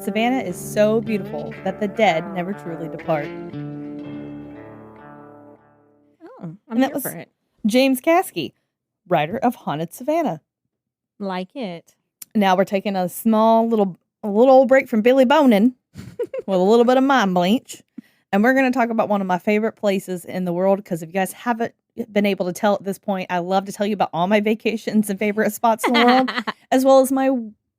Savannah is so beautiful that the dead never truly depart. Oh, I'm here for it. James Caskey, writer of Haunted Savannah. Like it. Now we're taking a little old break from Billy Bodin with a little bit of mind bleach. And we're going to talk about one of my favorite places in the world, because if you guys haven't been able to tell at this point, I love to tell you about all my vacations and favorite spots in the world, as well as my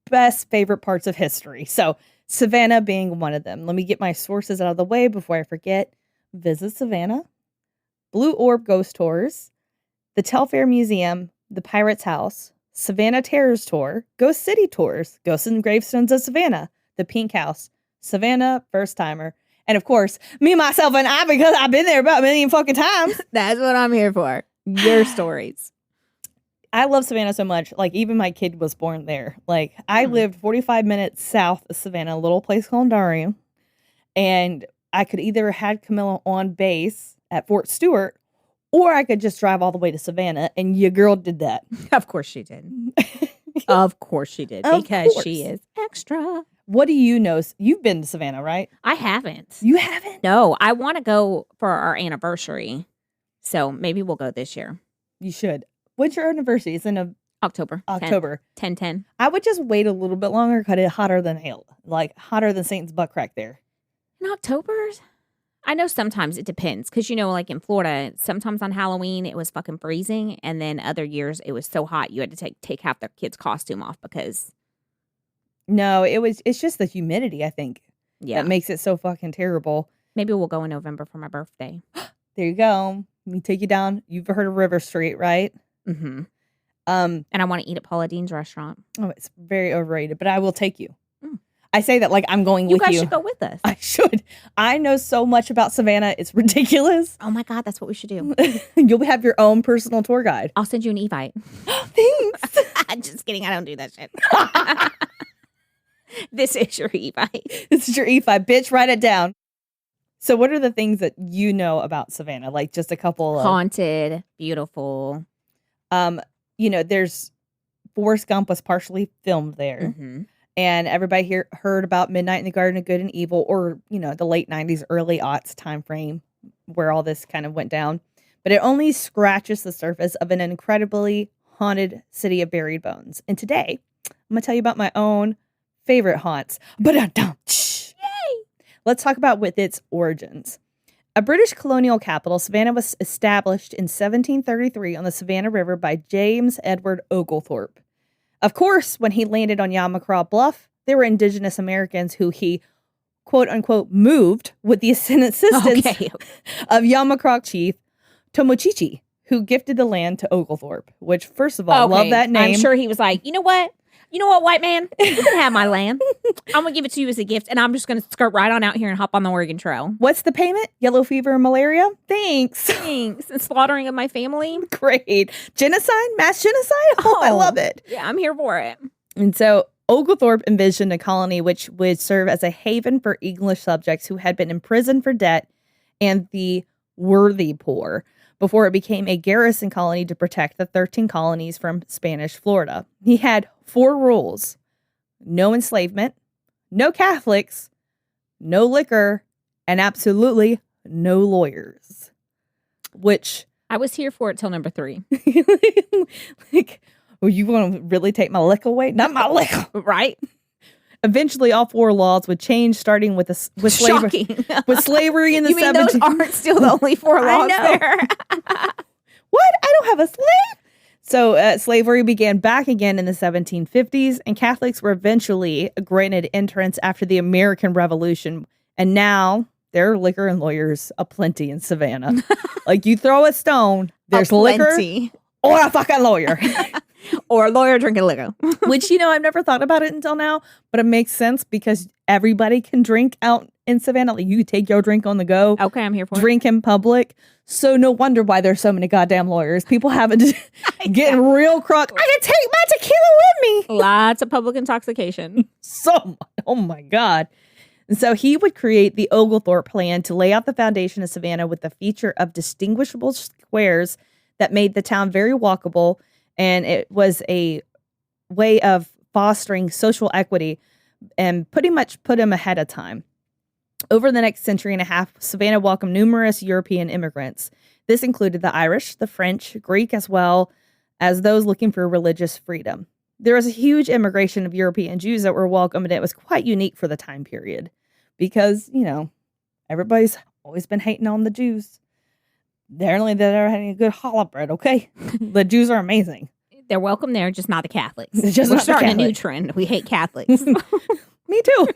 best favorite parts of history. So Savannah being one of them. Let me get my sources out of the way before I forget. Visit Savannah, Blue Orb Ghost Tours, the Telfair Museum, the Pirate's House, Savannah Terrors Tour, Ghost City Tours, Ghosts and Gravestones of Savannah, the Pink House, Savannah First Timer, and of course, me, myself, and I, because I've been there about a million fucking times. That's what I'm here for. Your stories. I love Savannah so much. Like, even my kid was born there. Like, I lived 45 minutes south of Savannah, a little place called Dario. And I could either had Camilla on base at Fort Stewart, or I could just drive all the way to Savannah. And your girl did that. Of course she did. Of course she did. Because she is extra. What do you know? You've been to Savannah, right? I haven't. You haven't? No, I want to go for our anniversary. So maybe we'll go this year. You should. What's your anniversary? It's in October. October. 10/10. I would just wait a little bit longer because it's hotter than hell. Like, hotter than Satan's butt crack there. In October? I know sometimes it depends. Because, like in Florida, sometimes on Halloween it was fucking freezing. And then other years it was so hot you had to take half their kid's costume off because... No, it's just the humidity, I think. Yeah. That makes it so fucking terrible. Maybe we'll go in November for my birthday. There you go. Let me take you down. You've heard of River Street, right? Mm-hmm. And I want to eat at Paula Dean's restaurant. Oh, it's very overrated, but I will take you. I say that like I'm going with you. You guys should go with us. I should. I know so much about Savannah. It's ridiculous. Oh my God, that's what we should do. You'll have your own personal tour guide. I'll send you an Evite. Thanks. Just kidding. I don't do that shit. This is your Evite. This is your E5. Bitch, write it down. So what are the things that you know about Savannah? Like just a couple of... Haunted, beautiful. There's... Forrest Gump was partially filmed there. Mm-hmm. And everybody here heard about Midnight in the Garden of Good and Evil, or, the late 90s, early aughts time frame where all this kind of went down. But it only scratches the surface of an incredibly haunted city of buried bones. And today, I'm going to tell you about my own favorite haunts. Yay! Let's talk about with its origins. A British colonial capital, Savannah was established in 1733 on the Savannah River by James Edward Oglethorpe. Of course, when he landed on Yamacraw Bluff, there were indigenous Americans who he, quote unquote, moved with the assistance of Yamacraw chief Tomochichi, who gifted the land to Oglethorpe, which, first of all, love that name. I'm sure he was like, you know what, white man? You can have my land. I'm going to give it to you as a gift, and I'm just going to skirt right on out here and hop on the Oregon Trail. What's the payment? Yellow fever and malaria? Thanks. And slaughtering of my family? Great. Genocide? Mass genocide? Oh, I love it. Yeah, I'm here for it. And so Oglethorpe envisioned a colony which would serve as a haven for English subjects who had been imprisoned for debt and the worthy poor, before it became a garrison colony to protect the 13 colonies from Spanish Florida. He had 4 rules: no enslavement, no Catholics, no liquor, and absolutely no lawyers. Which... I was here for it till number 3. Like, well, you want to really take my liquor away? Not my liquor. Right? Eventually, all 4 laws would change, starting with slavery. With slavery in the 17th. You mean those aren't still the only 4 laws there? What? I don't have a slave? So slavery began back again in the 1750s, and Catholics were eventually granted entrance after the American Revolution. And now there are liquor and lawyers aplenty in Savannah. Like, you throw a stone, there's liquor or a fucking lawyer. Or a lawyer drinking liquor. Which, I've never thought about it until now, but it makes sense because everybody can drink out in Savannah. Like, you take your drink on the go. Okay, I'm here for drink in public. So no wonder why there's so many goddamn lawyers. People having to get real crunk. I can take my tequila with me. Lots of public intoxication. Oh my God. And so he would create the Oglethorpe plan to lay out the foundation of Savannah with the feature of distinguishable squares that made the town very walkable. And it was a way of fostering social equity and pretty much put him ahead of time. Over the next century and a half, Savannah welcomed numerous European immigrants. This included the Irish, the French, Greek, as well as those looking for religious freedom. There was a huge immigration of European Jews that were welcomed, and it was quite unique for the time period because, everybody's always been hating on the Jews. Apparently, they're having a good challah bread, okay? The Jews are amazing. They're welcome there, just not the Catholics. We're starting a new trend. We hate Catholics. Me too.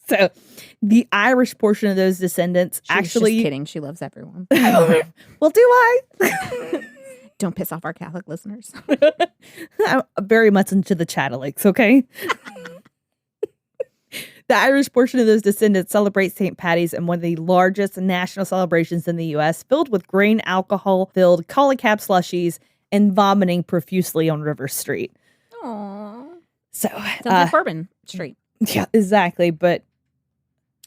So, the Irish portion of those descendants She's just kidding. She loves everyone. Well, do I? Don't piss off our Catholic listeners. I'm very much into the Chatterlegs, okay? The Irish portion of those descendants celebrate St. Paddy's in one of the largest national celebrations in the U.S., filled with grain alcohol-filled cab slushies and vomiting profusely on River Street. Aww. So, sounds like Bourbon Street. Yeah, exactly, but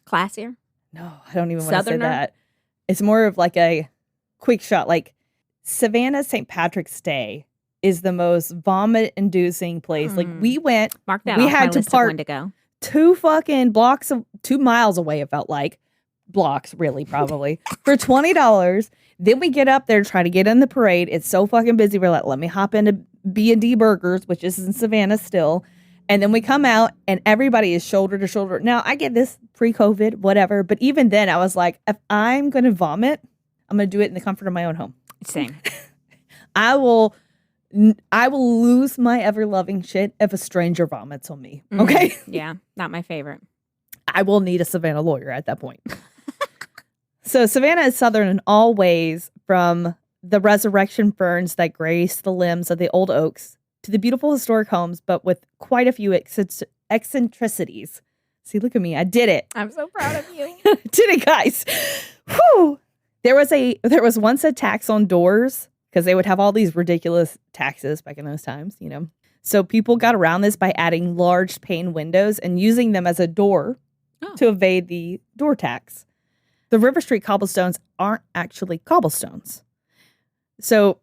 classier? No, I don't even want to say Southerner? that. It's more of like a quick shot. Like Savannah St. Patrick's Day is the most vomit-inducing place. Like we went, Mark that we off had my to list of park when to go. 2 miles away. It felt like blocks, really, probably for $20. Then we get up there, try to get in the parade. It's so fucking busy. We're like, let me hop into B&D Burgers, which is in Savannah still. And then we come out and everybody is shoulder to shoulder. Now, I get this pre-COVID, whatever. But even then, I was like, if I'm going to vomit, I'm going to do it in the comfort of my own home. Same. I will lose my ever-loving shit if a stranger vomits on me. Okay? Yeah, not my favorite. I will need a Savannah lawyer at that point. So Savannah is southern in all ways, from the resurrection ferns that grace the limbs of the old oaks to the beautiful historic homes, but with quite a few eccentricities. See, look at me. I did it. I'm so proud of you. Did it, guys. Whew. There was once a tax on doors because they would have all these ridiculous taxes back in those times, So people got around this by adding large pane windows and using them as a door to evade the door tax. The River Street cobblestones aren't actually cobblestones. So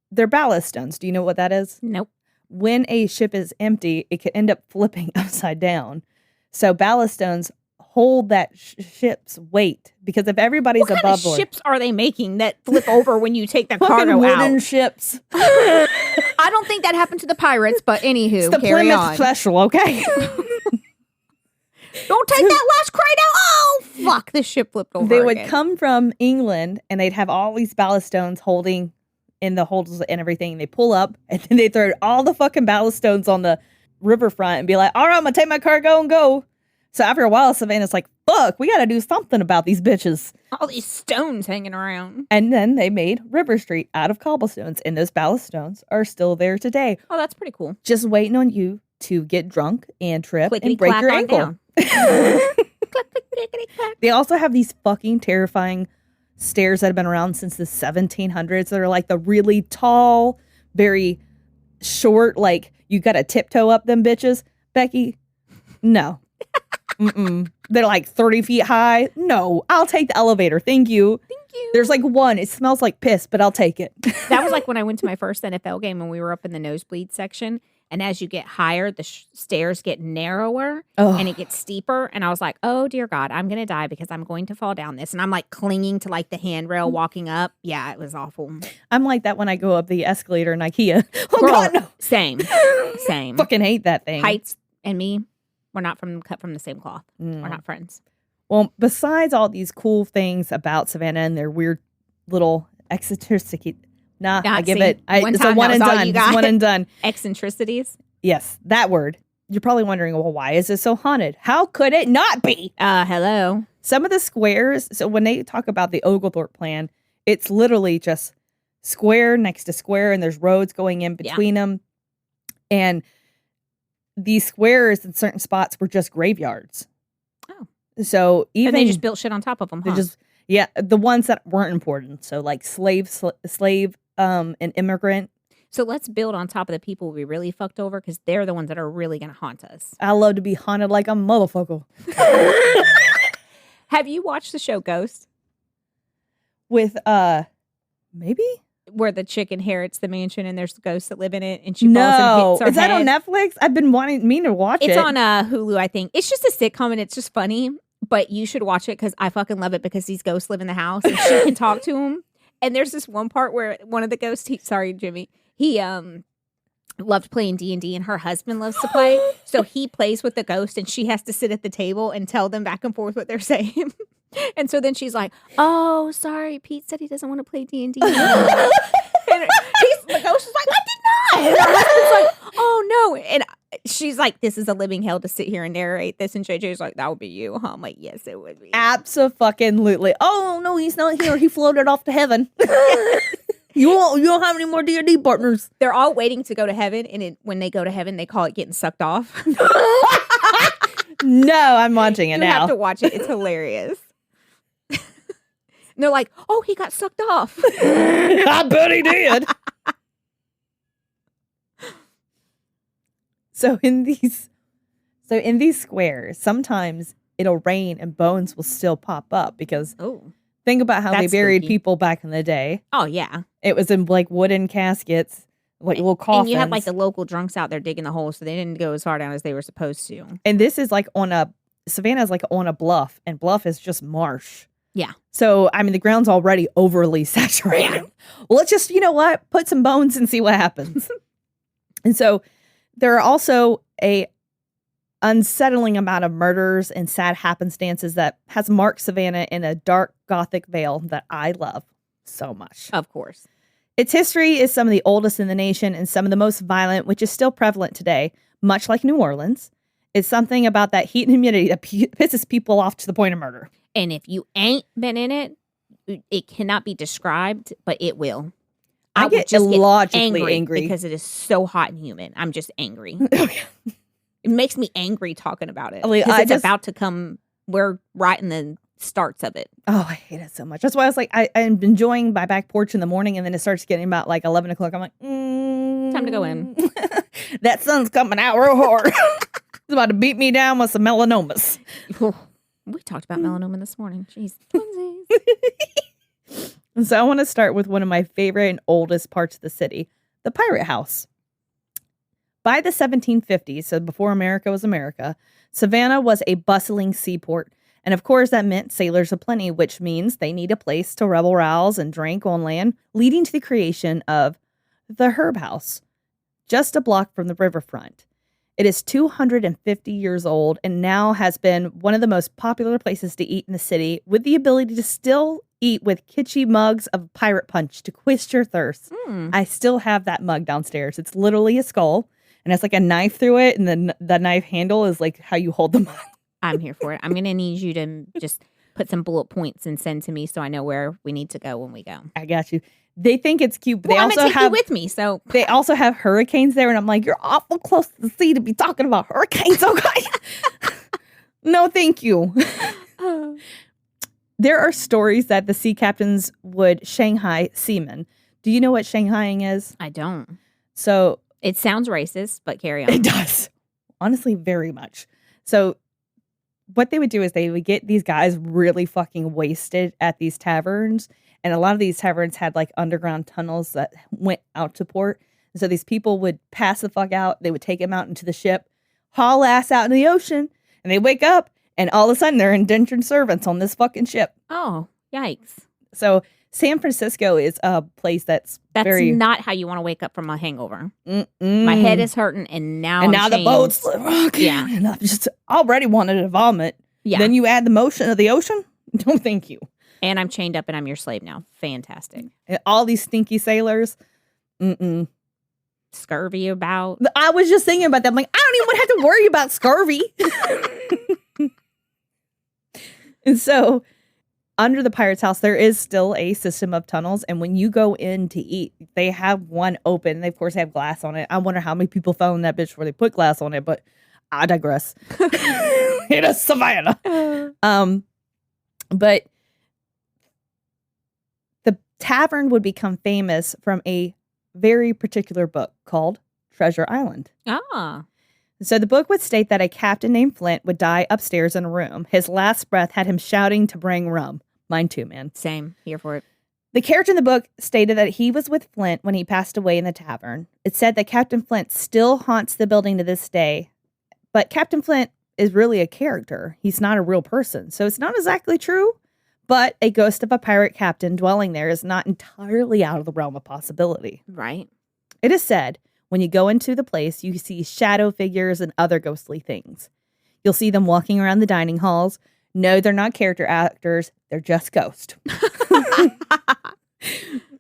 they're ballast stones. Do you know what that is? Nope. When a ship is empty, it could end up flipping upside down. So ballast stones hold that ship's weight, because if everybody's what above kind of ships are they making that flip over when you take the cargo wooden out? Ships. I don't think that happened to the pirates, but anywho, It's the carry Plymouth on. Special, okay? Don't take that last crate out. Oh, fuck. This ship flipped over They would again. come from England, and they'd have all these ballast stones holding in the holes and everything. They pull up, and then they throw all the fucking ballast stones on the riverfront and be like, all right, I'm going to take my cargo and go. So after a while, Savannah's like, fuck, we got to do something about these bitches. All these stones hanging around. And then they made River Street out of cobblestones, and those ballast stones are still there today. Oh, that's pretty cool. Just waiting on you to get drunk and trip and break Clickety-clack your on ankle. down. Click, click, clickety-clack. They also have these fucking terrifying stairs that have been around since the 1700s that are like the really tall, very short, like you got to tiptoe up them bitches. Becky, no. They're like 30 feet high. No, I'll take the elevator. Thank you. Thank you. There's like one. It smells like piss, but I'll take it. That was like when I went to my first NFL game and we were up in the nosebleed section. And as you get higher, the stairs get narrower and it gets steeper. And I was like, oh, dear God, I'm going to die because I'm going to fall down this. And I'm like clinging to like the handrail walking up. Yeah, it was awful. I'm like that when I go up the escalator in IKEA. Oh, Girl, God, no. Same. Fucking hate that thing. Heights and me, we're not cut from the same cloth. We're not friends. Well, besides all these cool things about Savannah and their weird little eccentricity. Nah, I give it. It's a one and done. It's one and done. Eccentricities. Yes, that word. You're probably wondering, well, why is it so haunted? How could it not be? Hello. Some of the squares. So when they talk about the Oglethorpe plan, it's literally just square next to square, and there's roads going in between them. And these squares in certain spots were just graveyards. Oh, so even and they just built shit on top of them. They're just the ones that weren't important. So like slave. An immigrant. So let's build on top of the people we really fucked over, because they're the ones that are really going to haunt us. I love to be haunted like a motherfucker. Have you watched the show Ghost? With maybe where the chick inherits the mansion and there's ghosts that live in it and she falls and hits her is that head. on Netflix? I've been meaning to watch it. It's on Hulu, I think. It's just a sitcom and it's just funny, but you should watch it because I fucking love it because these ghosts live in the house and she can talk to them. And there's this one part where one of the ghosts, sorry, Jimmy, he loved playing D&D and her husband loves to play. So he plays with the ghost and she has to sit at the table and tell them back and forth what they're saying. And so then she's like, oh, sorry, Pete said he doesn't want to play D&D. And the ghost is like, I did not. And her husband's like, oh, no. And she's like, this is a living hell to sit here and narrate this. And JJ's like, that would be you. Huh? I'm like, yes, it would be. Absolutely. Oh, no, he's not here. He floated off to heaven. You don't have any more D&D partners. They're all waiting to go to heaven. And when they go to heaven, they call it getting sucked off. No, I'm watching it now. You have to watch it. It's hilarious. And they're like, oh, he got sucked off. I bet he did. So in these squares, sometimes it'll rain and bones will still pop up because think about how they buried people back in the day. Oh, yeah. It was in like wooden caskets, like little coffins. And you had like the local drunks out there digging the hole, so they didn't go as far down as they were supposed to. And this is like Savannah's like on a bluff, and bluff is just marsh. Yeah. So, I mean, the ground's already overly saturated. Well, let's just, put some bones and see what happens. And so there are also a unsettling amount of murders and sad happenstances that has marked Savannah in a dark Gothic veil that I love so much. Of course. Its history is some of the oldest in the nation and some of the most violent, which is still prevalent today, much like New Orleans. It's something about that heat and humidity that pisses people off to the point of murder. And if you ain't been in it, it cannot be described, but it will. I get illogically angry because it is so hot and humid. I'm just angry. It makes me angry talking about it. It's about to come. We're right in the starts of it. Oh, I hate it so much. That's why I was like, I'm enjoying my back porch in the morning, and then it starts getting about like 11 o'clock. I'm like, time to go in. That sun's coming out real hard. It's about to beat me down with some melanomas. We talked about melanoma this morning. Jeez. And so I want to start with one of my favorite and oldest parts of the city, the Pirate House. By the 1750s, so before America was America, Savannah was a bustling seaport. And of course, that meant sailors aplenty, which means they need a place to rebel rouse and drink on land, leading to the creation of the Herb House, just a block from the riverfront. It is 250 years old and now has been one of the most popular places to eat in the city, with the ability to still eat with kitschy mugs of pirate punch to quench your thirst. I still have that mug downstairs. It's literally a skull and it's like a knife through it, and then the knife handle is like how you hold the mug. I'm here for it. I'm going to need you to just put some bullet points and send to me so I know where we need to go when we go. I got you. They think it's cute, but well, they also also have you with me. So they also have hurricanes there, and I'm like, you're awful close to the sea to be talking about hurricanes, okay? No, thank you. There are stories that the sea captains would Shanghai seamen. Do you know what Shanghaiing is? I don't. So it sounds racist, but carry on. It does. Honestly, very much. So what they would do is they would get these guys really fucking wasted at these taverns. And a lot of these taverns had like underground tunnels that went out to port. And so these people would pass the fuck out. They would take them out into the ship, haul ass out in the ocean, and they wake up and all of a sudden they're indentured servants on this fucking ship. Oh, yikes. So San Francisco is a place that's very... not how you want to wake up from a hangover. My head is hurting and now the boat's rocking. Yeah. And I just already wanted to vomit. Yeah. Then you add the motion of the ocean? No, thank you. And I'm chained up and I'm your slave now. Fantastic. And all these stinky sailors. Scurvy about. I was just thinking about that. I'm like, I don't even have to worry about scurvy. And so under the Pirate's House, there is still a system of tunnels. And when you go in to eat, they have one open. They, of course, have glass on it. I wonder how many people fell in that bitch before they put glass on it. But I digress. It is Savannah. But the tavern would become famous from a very particular book called Treasure Island. Ah. So the book would state that a captain named Flint would die upstairs in a room. His last breath had him shouting to bring rum. Mine too, man. Same. Here for it. The character in the book stated that he was with Flint when he passed away in the tavern. It said that Captain Flint still haunts the building to this day. But Captain Flint is really a character. He's not a real person. So it's not exactly true. But a ghost of a pirate captain dwelling there is not entirely out of the realm of possibility. Right. It is said when you go into the place, you see shadow figures and other ghostly things. You'll see them walking around the dining halls. No, they're not character actors. They're just ghosts.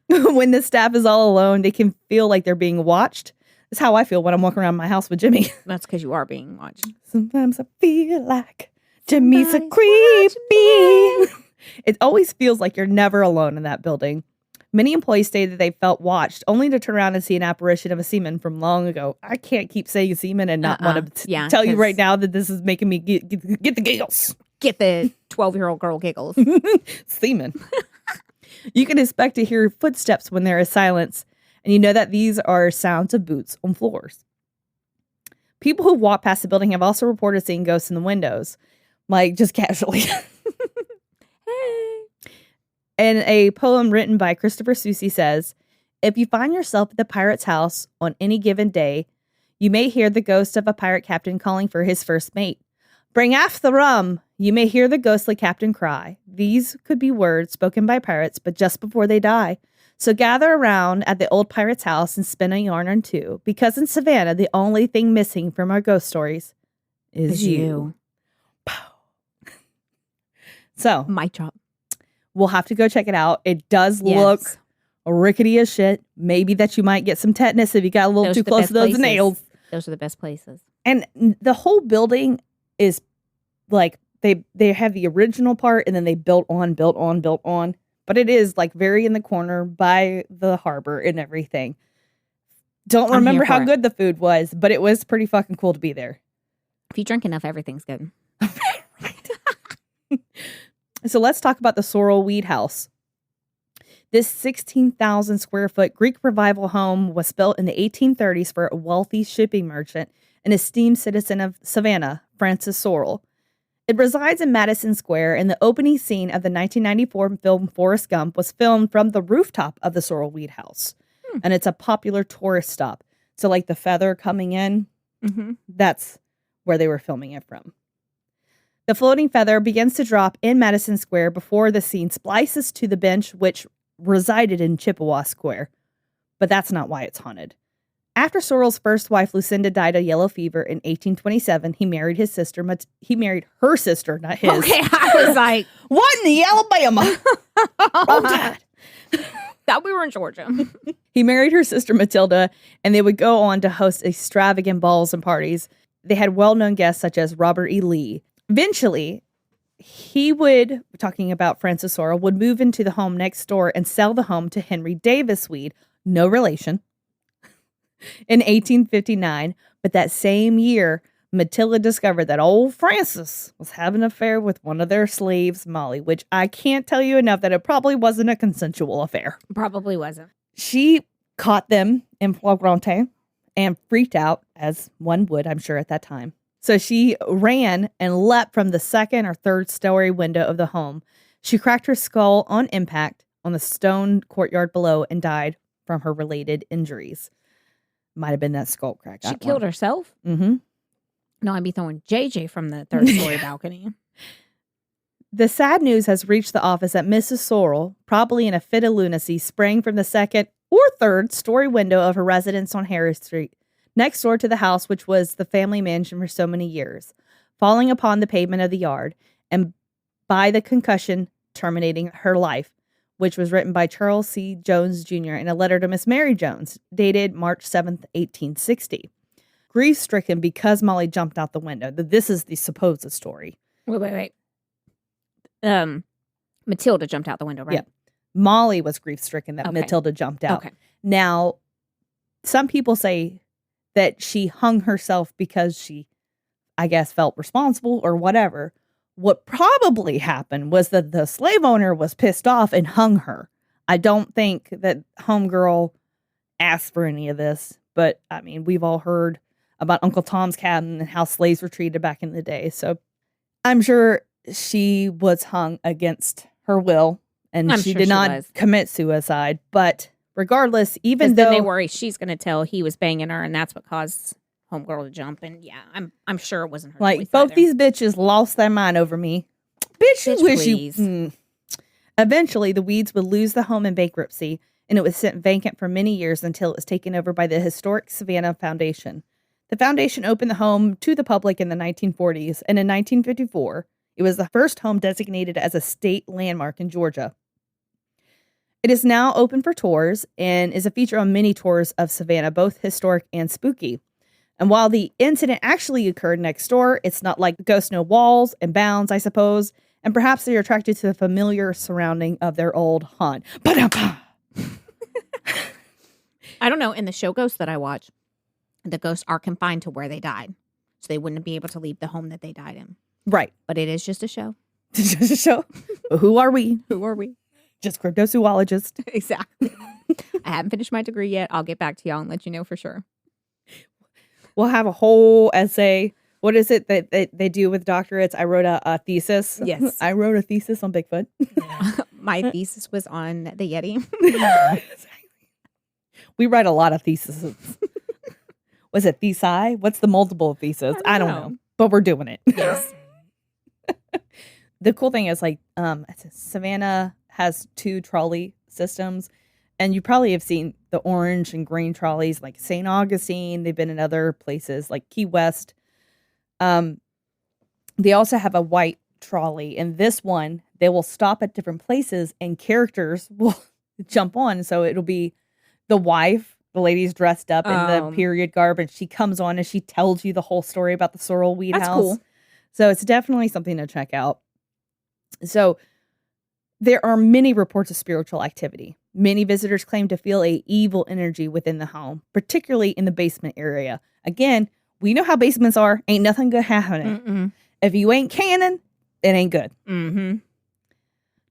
When the staff is all alone, they can feel like they're being watched. That's how I feel when I'm walking around my house with Jimmy. That's because you are being watched. Sometimes I feel like Jimmy's a creepy. It always feels like you're never alone in that building. Many employees say that they felt watched, only to turn around and see an apparition of a seaman from long ago. I can't keep saying seaman and not want to tell you right now that this is making me get the giggles. Get the 12-year-old girl giggles. Seaman. You can expect to hear footsteps when there is silence, and you know that these are sounds of boots on floors. People who walk past the building have also reported seeing ghosts in the windows, like just casually. Hey. And a poem written by Christopher Soucy says, if you find yourself at the pirate's house on any given day, you may hear the ghost of a pirate captain calling for his first mate. Bring aft the rum. You may hear the ghostly captain cry. These could be words spoken by pirates, but just before they die. So gather around at the old pirate's house and spin a yarn or two, because in Savannah, the only thing missing from our ghost stories is you. So, mic drop. We'll have to go check it out. It does look rickety as shit. Maybe that you might get some tetanus if you got a little too close to those nails. Those are the best places. And the whole building is like they have the original part and then they built on. But it is like very in the corner by the harbor and everything. Don't remember how good the food was, but it was pretty fucking cool to be there. If you drink enough, everything's good. So let's talk about the Sorrel Weed House. This 16,000 square foot Greek revival home was built in the 1830s for a wealthy shipping merchant and esteemed citizen of Savannah, Francis Sorrel. It resides in Madison Square, and the opening scene of the 1994 film Forrest Gump was filmed from the rooftop of the Sorrel Weed House. And it's a popular tourist stop. So like the feather coming in, that's where they were filming it from. The floating feather begins to drop in Madison Square before the scene splices to the bench which resided in Chippewa Square. But that's not why it's haunted. After Sorrel's first wife, Lucinda, died of yellow fever in 1827, he married her sister, not his. Okay, I was like, what in the Alabama? Oh, Dad. Thought we were in Georgia. He married her sister, Matilda, and they would go on to host extravagant balls and parties. They had well-known guests such as Robert E. Lee. Eventually, he would, talking about Francis Sorrel, would move into the home next door and sell the home to Henry Davis Weed, no relation, in 1859. But that same year, Matilda discovered that old Francis was having an affair with one of their slaves, Molly, which I can't tell you enough that it probably wasn't a consensual affair. Probably wasn't. She caught them in flagrante and freaked out, as one would, I'm sure, at that time. So she ran and leapt from the second or third story window of the home. She cracked her skull on impact on the stone courtyard below and died from her related injuries. Might have been that skull crack. She killed herself? Mm-hmm. No, I'd be throwing JJ from the third story balcony. The sad news has reached the office that Mrs. Sorrel, probably in a fit of lunacy, sprang from the second or third story window of her residence on Harris Street, next door to the house which was the family mansion for so many years, falling upon the pavement of the yard, and by the concussion terminating her life, which was written by Charles C. Jones Jr. in a letter to Miss Mary Jones, dated March 7th, 1860. Grief-stricken because Molly jumped out the window. This is the supposed story. Wait. Matilda jumped out the window, right? Yeah. Molly was grief-stricken that Matilda jumped out. Okay. Now, some people say that she hung herself because she, I guess, felt responsible or whatever. What probably happened was that the slave owner was pissed off and hung her. I don't think that homegirl asked for any of this, but I mean, we've all heard about Uncle Tom's Cabin and how slaves were treated back in the day. So I'm sure she was hung against her will And I'm she sure did she not was. commit suicide. But regardless, even Then though they worry she's going to tell he was banging her, and that's what caused homegirl to jump. And yeah, I'm sure it wasn't her choice both either. these bitches lost their mind over me. Bitch, wish please. you. Eventually, the Weeds would lose the home in bankruptcy, and it was sit vacant for many years until it was taken over by the historic Savannah Foundation. The foundation opened the home to the public in the 1940s, and in 1954, it was the first home designated as a state landmark in Georgia. It is now open for tours and is a feature on many tours of Savannah, both historic and spooky. And while the incident actually occurred next door, it's not like ghosts know walls and bounds, I suppose, and perhaps they're attracted to the familiar surrounding of their old haunt. Ba-da-ba! I don't know. In the show Ghosts that I watch, the ghosts are confined to where they died. So they wouldn't be able to leave the home that they died in. Right. But it is just a show. Just a show. But who are we? Who are we? Just cryptozoologists. Exactly. I haven't finished my degree yet. I'll get back to y'all and let you know for sure. We'll have a whole essay. What is it that they do with doctorates? I wrote a thesis. Yes. I wrote a thesis on Bigfoot. My thesis was on the Yeti. We write a lot of theses. Was it thesi? What's the multiple of thesis? I don't know. But we're doing it. Yes. The cool thing is, like, Savannah has 2 trolley systems, and you probably have seen the orange and green trolleys, like St. Augustine. They've been in other places, like Key West. They also have a white trolley, and this one, they will stop at different places, and characters will jump on. So it'll be the wife. The lady's dressed up in the period garb, and she comes on and she tells you the whole story about the sorrel weed That's house. cool. So it's definitely something to check out. So there are many reports of spiritual activity. Many visitors claim to feel a evil energy within the home, particularly in the basement area. Again, we know how basements are. Ain't nothing good happening. Mm-mm. If you ain't canning, it ain't good. Mm-hmm.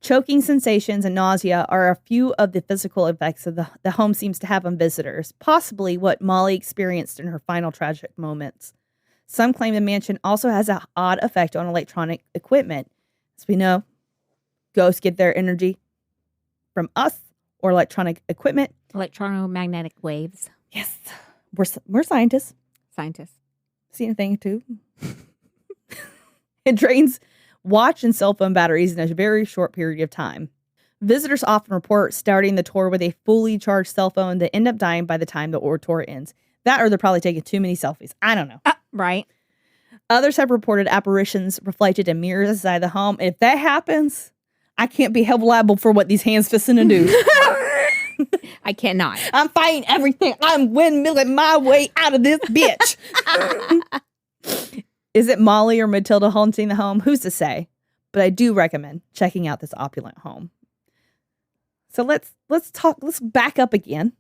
Choking sensations and nausea are a few of the physical effects of the home seems to have on visitors, possibly what Molly experienced in her final tragic moments. Some claim the mansion also has an odd effect on electronic equipment. As we know, ghosts get their energy from us or electronic equipment. Electromagnetic waves. Yes, we're scientists. Scientists. Seen a thing too. It drains watch and cell phone batteries in a very short period of time. Visitors often report starting the tour with a fully charged cell phone that end up dying by the time the tour ends. That or they're probably taking too many selfies. I don't know. Right. Others have reported apparitions reflected in mirrors inside the home. If that happens, I can't be held liable for what these hands fisting to do. I cannot. I'm fighting everything. I'm windmilling my way out of this bitch. Is it Molly or Matilda haunting the home? Who's to say? But I do recommend checking out this opulent home. So let's back up again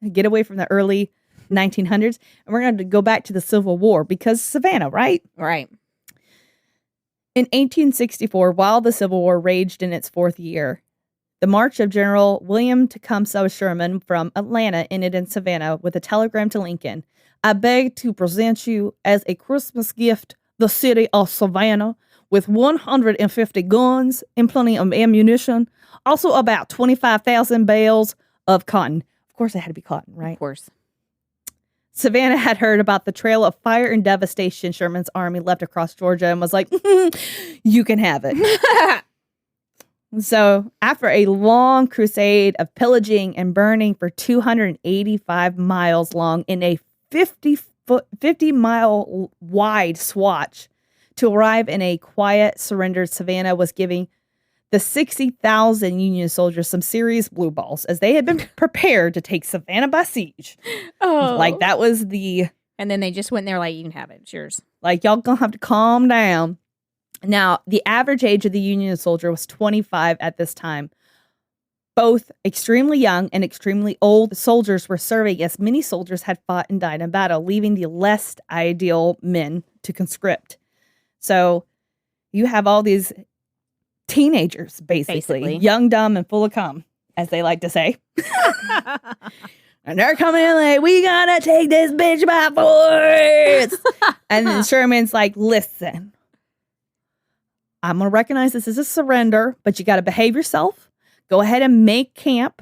and get away from the early 1900s. And we're going to go back to the Civil War because Savannah, right? Right. In 1864, while the Civil War raged in its 4th year, the march of General William Tecumseh Sherman from Atlanta ended in Savannah with a telegram to Lincoln. I beg to present you as a Christmas gift the city of Savannah with 150 guns and plenty of ammunition. Also about 25,000 bales of cotton. Of course, it had to be cotton, right? Of course. Savannah had heard about the trail of fire and devastation Sherman's army left across Georgia and was like, you can have it. So after a long crusade of pillaging and burning for 285 miles long in a 50-mile wide swatch to arrive in a quiet, surrendered Savannah was giving the 60,000 Union soldiers some serious blue balls as they had been prepared to take Savannah by siege. Oh. Like that was the... And then they just went there like, you can have it. It's yours. Like, y'all gonna have to calm down. Now, the average age of the Union soldier was 25 at this time. Both extremely young and extremely old soldiers were serving as many soldiers had fought and died in battle, leaving the less ideal men to conscript. So you have all these teenagers, basically. Young, dumb, and full of cum, as they like to say. And they're coming in like, we gotta take this bitch by force. And then Sherman's like, listen, I'm gonna recognize this is a surrender, but you gotta behave yourself. go ahead and make camp.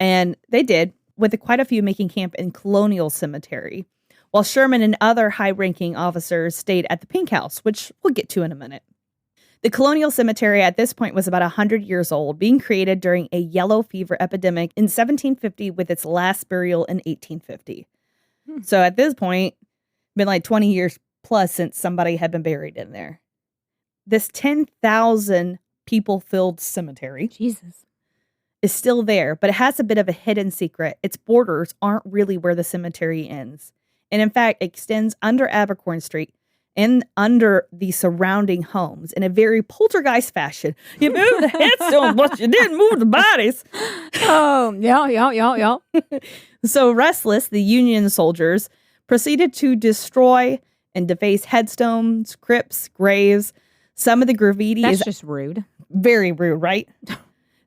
And they did, with quite a few making camp in Colonial Cemetery, while Sherman and other high-ranking officers stayed at the Pink House, which we'll get to in a minute. The Colonial Cemetery at this point was about 100 years old, being created during a yellow fever epidemic in 1750 with its last burial in 1850. So at this point, been like 20 years plus since somebody had been buried in there. This 10,000 people-filled cemetery Jesus. is still there, but it has a bit of a hidden secret. Its borders aren't really where the cemetery ends, and in fact extends under Abercorn Street and under the surrounding homes in a very poltergeist fashion. You moved the headstones, but you didn't move the bodies. Oh, yeah. So restless, the Union soldiers proceeded to destroy and deface headstones, crypts, graves. Some of the graffiti That's is just rude. very rude, right?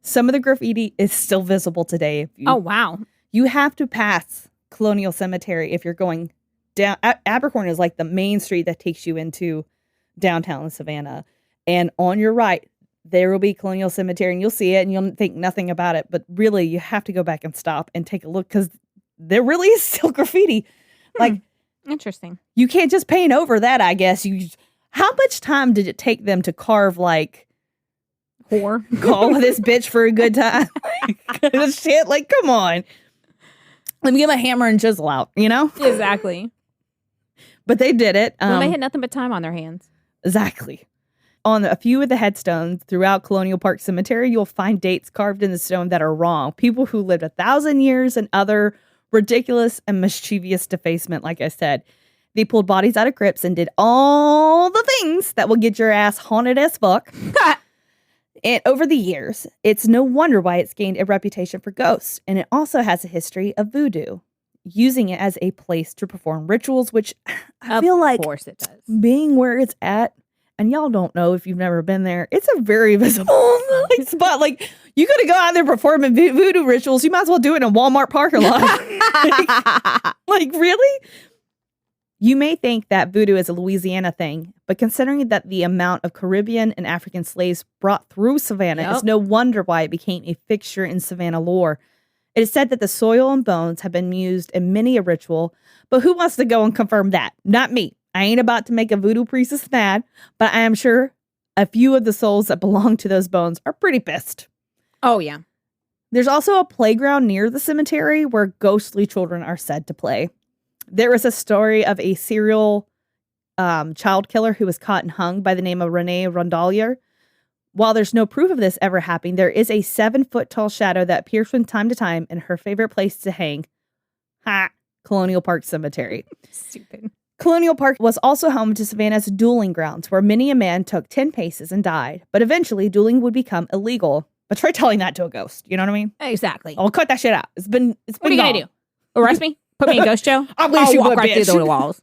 Some of the graffiti is still visible today. If you, Oh, wow. You have to pass Colonial Cemetery if you're going down. Abercorn is like the main street that takes you into downtown Savannah. And on your right, there will be Colonial Cemetery, and you'll see it and you'll think nothing about it. But really, you have to go back and stop and take a look because there really is still graffiti. Like, interesting. You can't just paint over that, I guess. How much time did it take them to carve, like, whore? Call this bitch for a good time? Shit, like, come on. Let me get my hammer and chisel out, you know? Exactly. But they did it. Well, they had nothing but time on their hands. Exactly. On a few of the headstones throughout Colonial Park Cemetery, you'll find dates carved in the stone that are wrong. People who lived 1,000 years and other ridiculous and mischievous defacement, like I said. They pulled bodies out of crypts and did all the things that will get your ass haunted as fuck. And over the years, it's no wonder why it's gained a reputation for ghosts. And it also has a history of voodoo, using it as a place to perform rituals, which I feel like, of course it does, being where it's at, and y'all don't know if you've never been there, it's a very visible spot. Like, you gotta go out there performing voodoo rituals. You might as well do it in a Walmart parking lot. like, really? You may think that voodoo is a Louisiana thing, but considering that the amount of Caribbean and African slaves brought through Savannah, it's no wonder why it became a fixture in Savannah lore. It is said that the soil and bones have been used in many a ritual, but who wants to go and confirm that? Not me. I ain't about to make a voodoo priestess mad, but I am sure a few of the souls that belong to those bones are pretty pissed. Oh, yeah. There's also a playground near the cemetery where ghostly children are said to play. There is a story of a serial child killer who was caught and hung by the name of Rene Rondelier. While there's no proof of this ever happening, there is a 7-foot tall shadow that appears from time to time in her favorite place to hang. Colonial Park Cemetery. Stupid. Colonial Park was also home to Savannah's dueling grounds, where many a man took 10 paces and died. But eventually, dueling would become illegal. But try telling that to a ghost. You know what I mean? Exactly. I'll cut that shit out. It's been What are you going to do? Arrest me? Put me in ghost show? I'll walk right through the walls.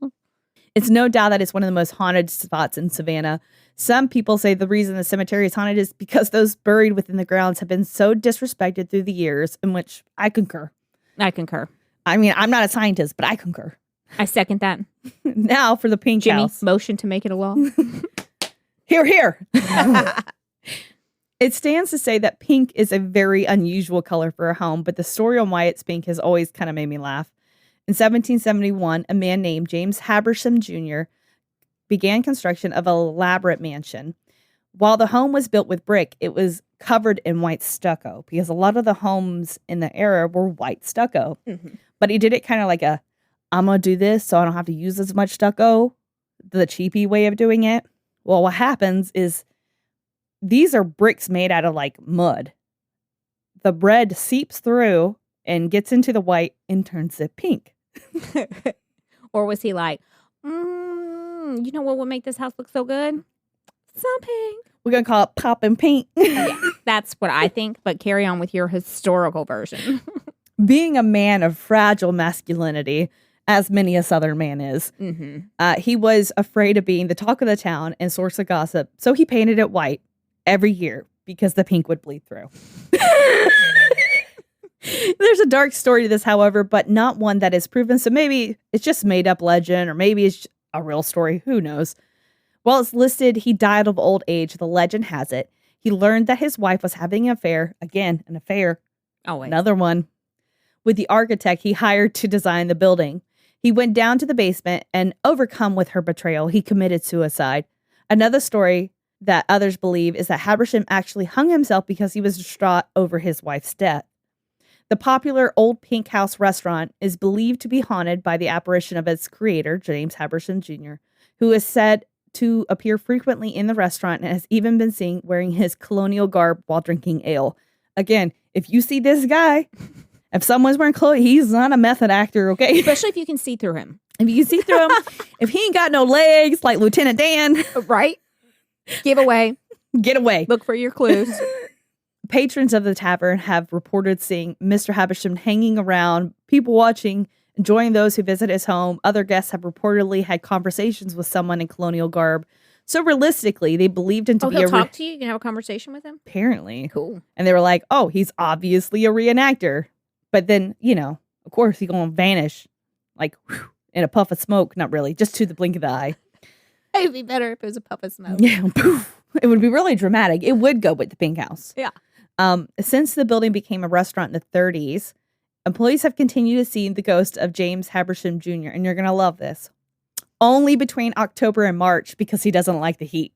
It's no doubt that it's one of the most haunted spots in Savannah. Some people say the reason the cemetery is haunted is because those buried within the grounds have been so disrespected through the years, in which I concur. I mean, I'm not a scientist, but I concur. I second that. Now for the Pink House. Motion to make it a law. Hear, hear. It stands to say that pink is a very unusual color for a home, but the story on why it's pink has always kind of made me laugh. In 1771, a man named James Habersham Jr. began construction of an elaborate mansion. While the home was built with brick, it was covered in white stucco because a lot of the homes in the era were white stucco. Mm-hmm. But he did it kind of like I'm going to do this so I don't have to use as much stucco, the cheapy way of doing it. Well, what happens is these are bricks made out of like mud. The bread seeps through and gets into the white and turns it pink. Or was he like, you know what would make this house look so good? Some pink. We're going to call it poppin' pink. Yeah, that's what I think, but carry on with your historical version. Being a man of fragile masculinity, as many a Southern man is, he was afraid of being the talk of the town and source of gossip, so he painted it white every year because the pink would bleed through. There's a dark story to this, however, but not one that is proven, so maybe it's just made up legend, or maybe it's a real story, who knows. While it's listed he died of old age, the legend has it he learned that his wife was having an affair. Again, an affair. Always. Another one. With the architect he hired to design the building. He went down to the basement and, overcome with her betrayal, he committed suicide. Another story that others believe is that Habersham actually hung himself because he was distraught over his wife's death. The popular Old Pink House restaurant is believed to be haunted by the apparition of its creator, James Habersham Jr., who is said to appear frequently in the restaurant and has even been seen wearing his colonial garb while drinking ale. Again, if you see this guy, if someone's wearing clothes, he's not a method actor, okay? Especially if you can see through him. If you can see through him, if he ain't got no legs like Lieutenant Dan. Right? Give away. Get away. Look for your clues. Patrons of the tavern have reported seeing Mr. Habersham hanging around, people watching, enjoying those who visit his home. Other guests have reportedly had conversations with someone in colonial garb. So realistically, they believed him to be he'll talk to you? You can have a conversation with him? Apparently. Cool. And they were like, oh, he's obviously a reenactor. But then, of course, he's going to vanish like whew, in a puff of smoke. Not really, just to the blink of the eye. It would be better if it was a puff of smoke. Yeah, poof. It would be really dramatic. It would go with the Pink House. Yeah. Since the building became a restaurant in the 30s, employees have continued to see the ghost of James Habersham Jr., and you're going to love this. Only between October and March because he doesn't like the heat.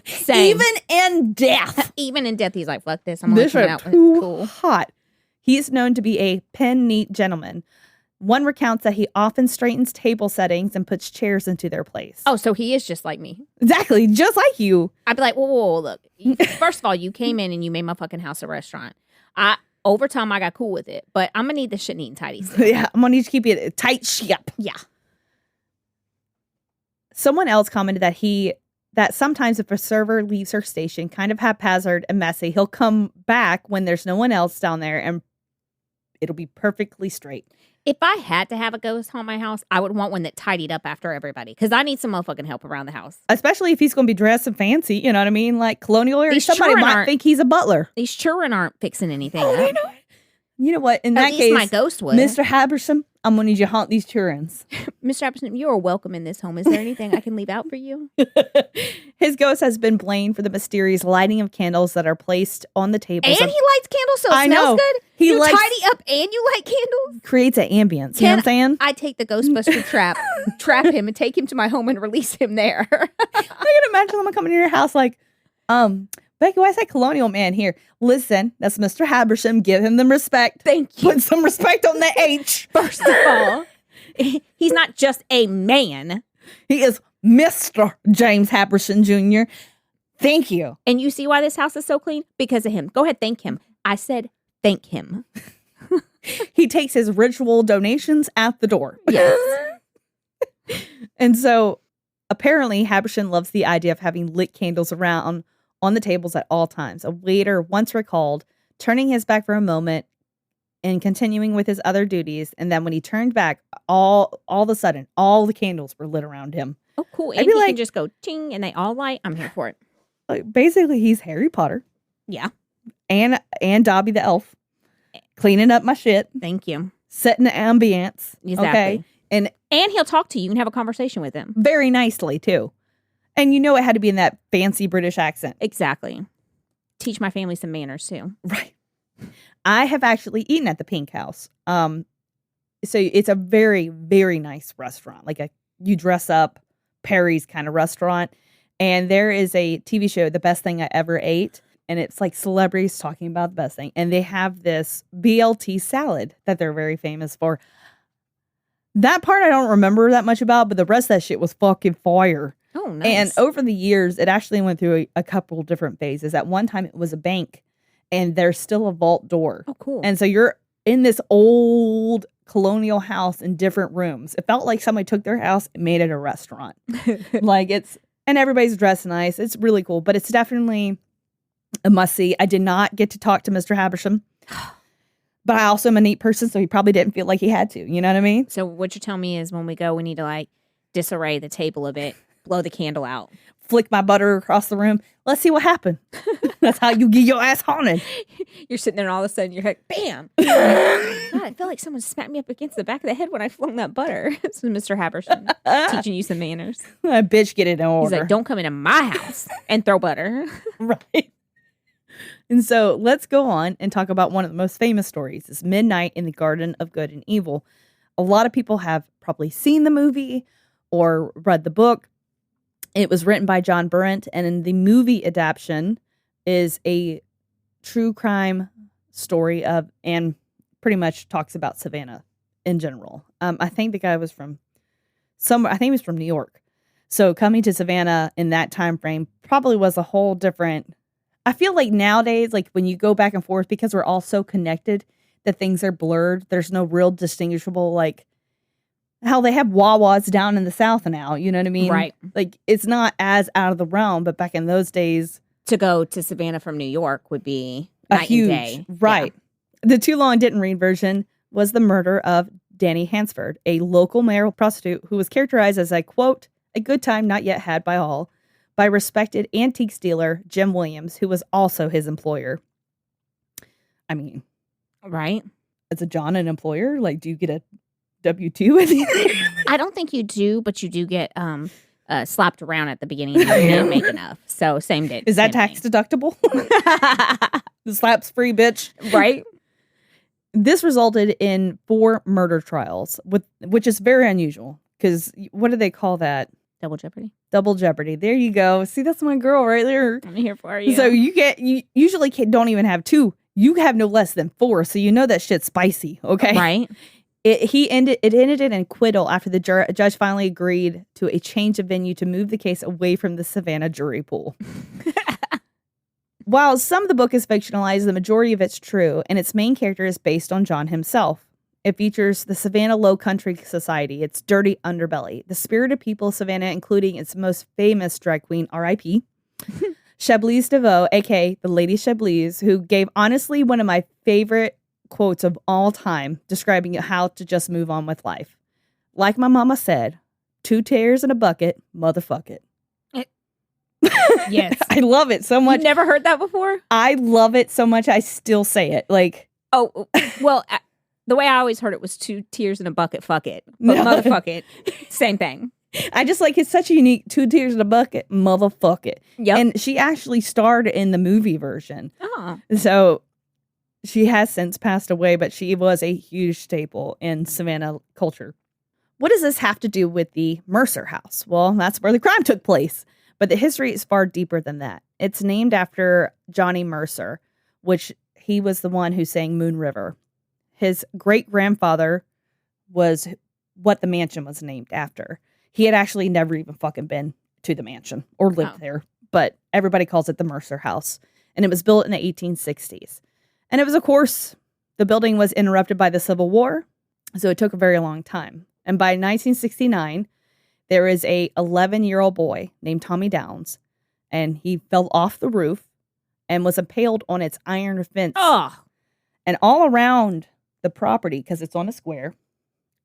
Same. Even in death. Even in death, he's like, fuck this. I'm going to This come is out with too cool. hot. He is known to be a pen-neat gentleman. One recounts that he often straightens table settings and puts chairs into their place. Oh, so he is just like me. Exactly, just like you. I'd be like, whoa, look. First of all, you came in and you made my fucking house a restaurant. Over time, I got cool with it, but I'm going to need this shit neat and tidy. Still. Yeah, I'm going to need to keep it a tight ship. Yeah. Someone else commented that sometimes if a server leaves her station kind of haphazard and messy, he'll come back when there's no one else down there and it'll be perfectly straight. If I had to have a ghost haunt my house, I would want one that tidied up after everybody because I need some motherfucking help around the house. Especially if he's going to be dressed and fancy, you know what I mean? Like colonial era. Somebody might think he's a butler. These children aren't fixing anything. Oh, I know. You know what? In At that least case, my ghost would. Mr. Habersham, I'm going to need you to haunt these children. Mr. Habersham, you are welcome in this home. Is there anything I can leave out for you? His ghost has been blamed for the mysterious lighting of candles that are placed on the tables. And he lights candles so it smells good? You tidy up and you light candles? Creates an ambience. You know what I'm saying? I take the Ghostbuster trap him and take him to my home and release him there. I can imagine someone coming to your house like, Becky, why is that colonial man here? Listen, that's Mr. Habersham. Give him the respect. Thank you. Put some respect on the H. First of all, he's not just a man. He is Mr. James Habersham Jr. Thank you. And you see why this house is so clean? Because of him. Go ahead, thank him. I said thank him. He takes his ritual donations at the door. Yes. And so apparently Habersham loves the idea of having lit candles around on the tables at all times. A waiter once recalled turning his back for a moment and continuing with his other duties. And then when he turned back, all of a sudden, all the candles were lit around him. Oh, cool. And he can just go ting and they all light. I'm here for it. Like, basically, he's Harry Potter. Yeah. And Dobby the elf. Cleaning up my shit. Thank you. Setting the ambience. Exactly. Okay. And he'll talk to you and have a conversation with him. Very nicely, too. And you know it had to be in that fancy British accent. Exactly. Teach my family some manners, too. Right. I have actually eaten at the Pink House. So it's a very, very nice restaurant. Like you dress up, Perry's kind of restaurant. And there is a TV show, The Best Thing I Ever Ate. And it's like celebrities talking about the best thing. And they have this BLT salad that they're very famous for. That part I don't remember that much about, but the rest of that shit was fucking fire. Oh, nice. And over the years, it actually went through a couple different phases. At one time, it was a bank, and there's still a vault door. Oh, cool. And so you're in this old colonial house in different rooms. It felt like somebody took their house and made it a restaurant. And everybody's dressed nice. It's really cool, but it's definitely a must-see. I did not get to talk to Mr. Habersham, but I also am a neat person, so he probably didn't feel like he had to. You know what I mean? So what you're telling me is when we go, we need to, like, disarray the table a bit. Blow the candle out. flick my butter across the room. Let's see what happened. That's how you get your ass haunted. You're sitting there and all of a sudden you're like, bam. God, I felt like someone smacked me up against the back of the head when I flung that butter. This is Mr. Haberson teaching you some manners. Bitch, get it in order. He's like, don't come into my house and throw butter. Right. And so let's go on and talk about one of the most famous stories. It's Midnight in the Garden of Good and Evil. A lot of people have probably seen the movie or read the book. It was written by John Burrent, and in the movie adaptation is a true crime story of, and pretty much talks about Savannah in general. I think the guy was from somewhere. I think he was from New York. So coming to Savannah in that time frame probably was a whole different. I feel like nowadays, like when you go back and forth, because we're all so connected, that things are blurred. There's no real distinguishable, like how they have Wawas down in the South now. You know what I mean? Right. Like it's not as out of the realm, but back in those days, To go to Savannah from New York would be a night huge, and day. right. Yeah. The too long didn't read version was the murder of Danny Hansford, a local male prostitute who was characterized as a, quote, a good time not yet had by all, by respected antiques dealer Jim Williams, who was also his employer. I mean, Right. as a John an employer? Like, do you get a W-2? I don't think you do, but you do get slapped around at the beginning if you didn't make enough. So same day. Is that tax deductible? The slap's free, bitch. Right? This resulted in 4 murder trials, which is very unusual. Because what do they call that? Double jeopardy. Double jeopardy. There you go. See, that's my girl right there. I'm here for you. So you usually don't even have 2. You have no less than 4. So you know that shit's spicy. Okay. Right. It ended in acquittal after the judge finally agreed to a change of venue to move the case away from the Savannah jury pool. While some of the book is fictionalized, the majority of it's true, and its main character is based on John himself. It features the Savannah Low Country Society, its dirty underbelly, the spirited people of Savannah, including its most famous drag queen, R.I.P., Chablis DeVoe, a.k.a. the Lady Chablis, who gave honestly one of my favorite quotes of all time, describing how to just move on with life. Like my mama said, 2 tears in a bucket, motherfuck it. Yes. I love it so much. You've never heard that before? I love it so much, I still say it. Like, oh, well, the way I always heard it was 2 tears in a bucket, fuck it. But No. motherfuck it. Same thing. I just like it's such a unique 2 tears in a bucket, motherfuck it. Yep. And she actually starred in the movie version. Oh. So she has since passed away, but she was a huge staple in Savannah culture. What does this have to do with the Mercer house? Well, that's where the crime took place. But the history is far deeper than that. It's named after Johnny Mercer, which he was the one who sang Moon River. His great-grandfather was what the mansion was named after. He had actually never even fucking been to the mansion or lived there, but everybody calls it the Mercer house. And it was built in the 1860s. And it was, of course, the building was interrupted by the Civil War, so it took a very long time. And by 1969, there is a 11-year-old boy named Tommy Downs, and he fell off the roof and was impaled on its iron fence. Oh. And all around the property, because it's on a square,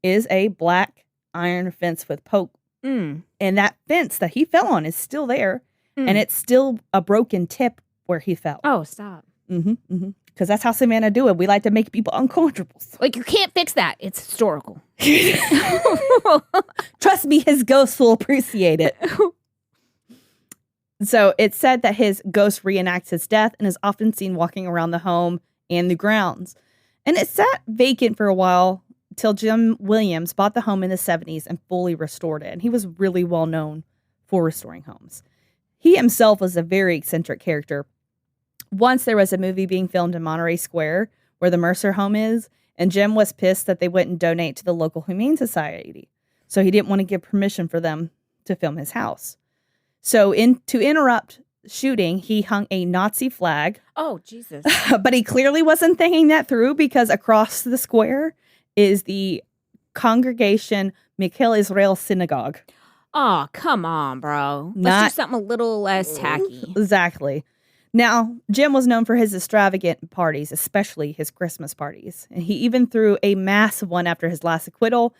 is a black iron fence with poke. Mm. And that fence that he fell on is still there, and it's still a broken tip where he fell. Oh, stop. Because that's how Savannah do it. We like to make people uncomfortable. Like, you can't fix that. It's historical. Trust me, his ghost will appreciate it. So it's said that his ghost reenacts his death and is often seen walking around the home and the grounds. And it sat vacant for a while till Jim Williams bought the home in the 70s and fully restored it. And he was really well known for restoring homes. He himself was a very eccentric character. Once there was a movie being filmed in Monterey Square where the Mercer home is, and Jim was pissed that they wouldn't donate to the local Humane Society. So he didn't want to give permission for them to film his house. So to interrupt shooting, he hung a Nazi flag. Oh, Jesus. But he clearly wasn't thinking that through, because across the square is the Congregation Mikhail Israel Synagogue. Oh, come on, bro. Let's do something a little less tacky. Exactly. Now, Jim was known for his extravagant parties, especially his Christmas parties. And he even threw a massive one after his last acquittal.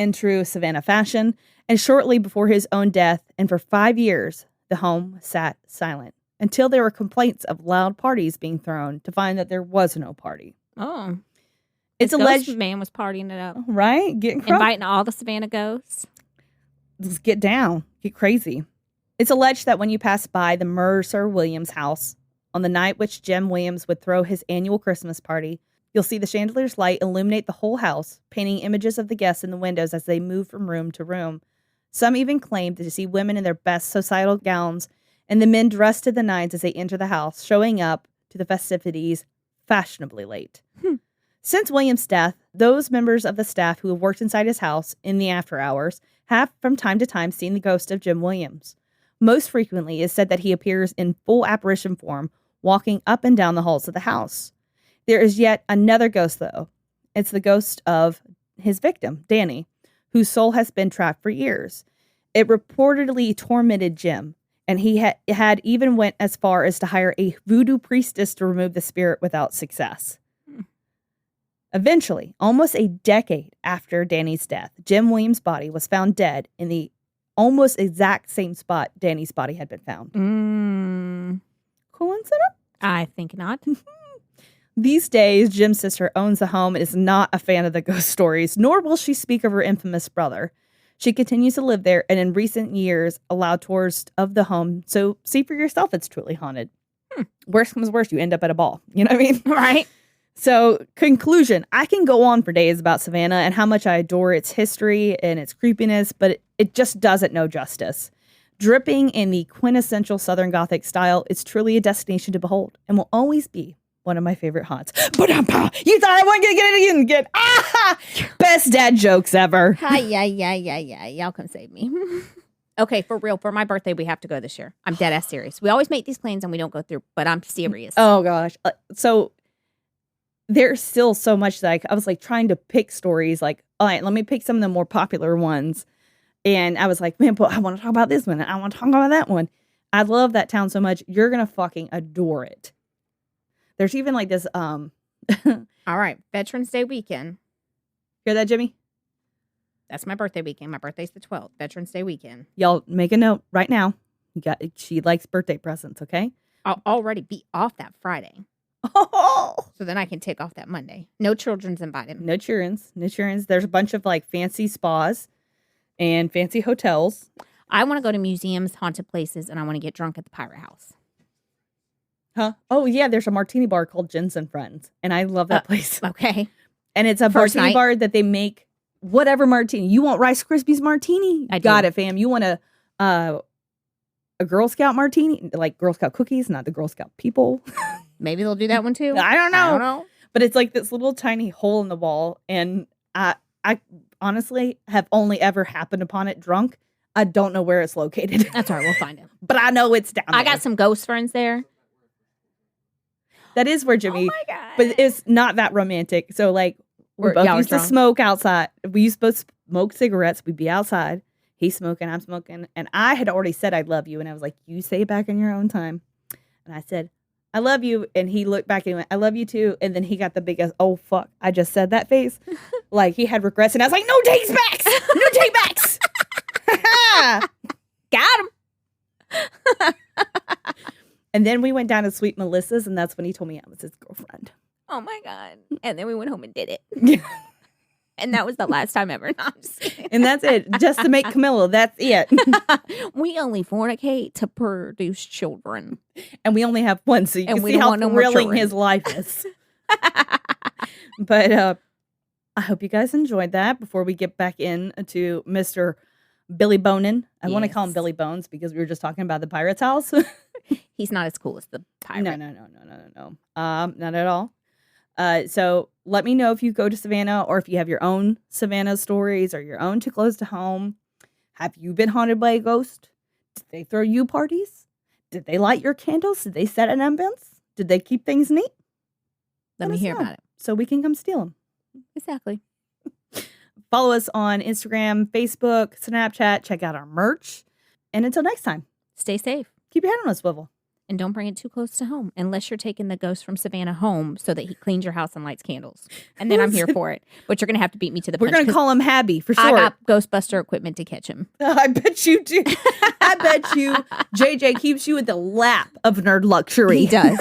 in true Savannah fashion, and shortly before his own death, and for 5 years, the home sat silent until there were complaints of loud parties being thrown to find that there was no party. Oh. It's This alleged, ghost man was partying it up. right? Getting crunk. Inviting all the Savannah ghosts. Let's get down, get crazy. It's alleged that when you pass by the Mercer Williams house on the night which Jim Williams would throw his annual Christmas party, you'll see the chandelier's light illuminate the whole house, painting images of the guests in the windows as they move from room to room. Some even claim to see women in their best societal gowns and the men dressed to the nines as they enter the house, showing up to the festivities fashionably late. Since Williams' death, those members of the staff who have worked inside his house in the after hours have from time to time seen the ghost of Jim Williams. Most frequently, it's said that he appears in full apparition form, walking up and down the halls of the house. There is yet another ghost, though. It's the ghost of his victim, Danny, whose soul has been trapped for years. It reportedly tormented Jim, and he had even went as far as to hire a voodoo priestess to remove the spirit without success. Eventually, almost a decade after Danny's death, Jim Williams' body was found dead in the almost exact same spot Danny's body had been found. Coincidence? I think not. These days, Jim's sister owns the home and is not a fan of the ghost stories, nor will she speak of her infamous brother. She continues to live there and in recent years allowed tours of the home, so see for yourself it's truly haunted. Worst comes worst, you end up at a ball. You know what I mean? Right. So, conclusion, I can go on for days about Savannah and how much I adore its history and its creepiness, but it just doesn't know justice. Dripping in the quintessential Southern Gothic style, it's truly a destination to behold and will always be one of my favorite haunts. You thought I wasn't going to get it again. Ah! Best dad jokes ever. Yeah. Y'all come save me. Okay, for real. For my birthday, we have to go this year. I'm dead ass serious. We always make these plans and we don't go through, but I'm serious. Oh, gosh. So there's still so much that I was like trying to pick stories. Like, all right, let me pick some of the more popular ones. And I was like, man, but I want to talk about this one. And I want to talk about that one. I love that town so much. You're going to fucking adore it. There's even like this, All right. Veterans Day weekend. Hear that, Jimmy? That's my birthday weekend. My birthday's the 12th. Veterans Day weekend. Y'all make a note right now. She likes birthday presents, okay? I'll already be off that Friday. Oh, So then I can take off that Monday. No children's invited. no children's. There's a bunch of like fancy spas and fancy hotels. I want to go to museums, haunted places, and I want to get drunk at the Pirate House. Huh? Oh, yeah, there's a martini bar called Jen's and Friends, and I love that place. Okay. And it's a First martini night. bar that they make whatever martini. You want Rice Krispies martini? I do. Got it, fam. You want a Girl Scout martini? Like Girl Scout cookies, not the Girl Scout people. Maybe they'll do that one too. I don't know. I don't know. But it's like this little tiny hole in the wall, and I honestly have only ever happened upon it drunk. I don't know where it's located. That's all right. We'll find it. But I know it's down there. I got some ghost friends there. That is where Jimmy, Oh my God. but it's not that romantic. So like we both y'all used to drunk? smoke outside. We used to both smoke cigarettes. We'd be outside. He's smoking, I'm smoking. And I had already said, I love you. And I was like, you say it back in your own time. And I said, I love you. And he looked back and he went, I love you too. And then he got the biggest, oh, fuck, I just said that face. Like he had regrets. And I was like, no takes backs. No take backs. Got him. And then we went down to Sweet Melissa's. And that's when he told me I was his girlfriend. Oh my God. And then we went home and did it. And that was the last time ever. No, I'm just kidding. And that's it. Just to make Camilla. That's it. We only fornicate to produce children. And we only have one. So you And can we see don't how want no more thrilling children. his life is. But I hope you guys enjoyed that. Before we get back into Mr. Billy Bonin. I want to call him Yes. Billy Bones because we were just talking about the Pirate's House. He's not as cool as the pirate. No. Not at all. So let me know if you go to Savannah or if you have your own Savannah stories or your own too close to home. Have you been haunted by a ghost? Did they throw you parties? Did they light your candles? Did they set an ambience? Did they keep things neat? Let me us hear know about it. so we can come steal them. Exactly. Follow us on Instagram, Facebook, Snapchat. Check out our merch. And until next time, Stay safe. keep your head on a swivel. and don't bring it too close to home unless you're taking the ghost from Savannah home so that he cleans your house and lights candles. And then I'm here for it. But you're going to have to beat me to the punch. We're going to call him Habby for sure. I got Ghostbuster equipment to catch him. I bet you do. I bet you JJ keeps you in the lap of nerd luxury. He does.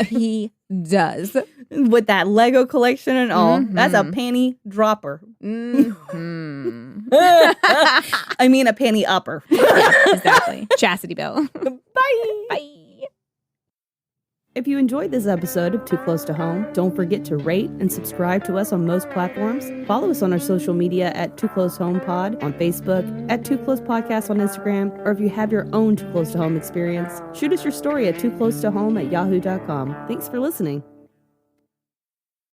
He does. With that Lego collection and all. That's a panty dropper. I mean a panty upper. Yeah, exactly. Chastity belt. Bye. Bye. If you enjoyed this episode of Too Close to Home, don't forget to rate and subscribe to us on most platforms. Follow us on our social media at Too Close Home Pod on Facebook, at Too Close Podcast on Instagram, or if you have your own Too Close to Home experience, shoot us your story at tooclosetohome@yahoo.com. Thanks for listening.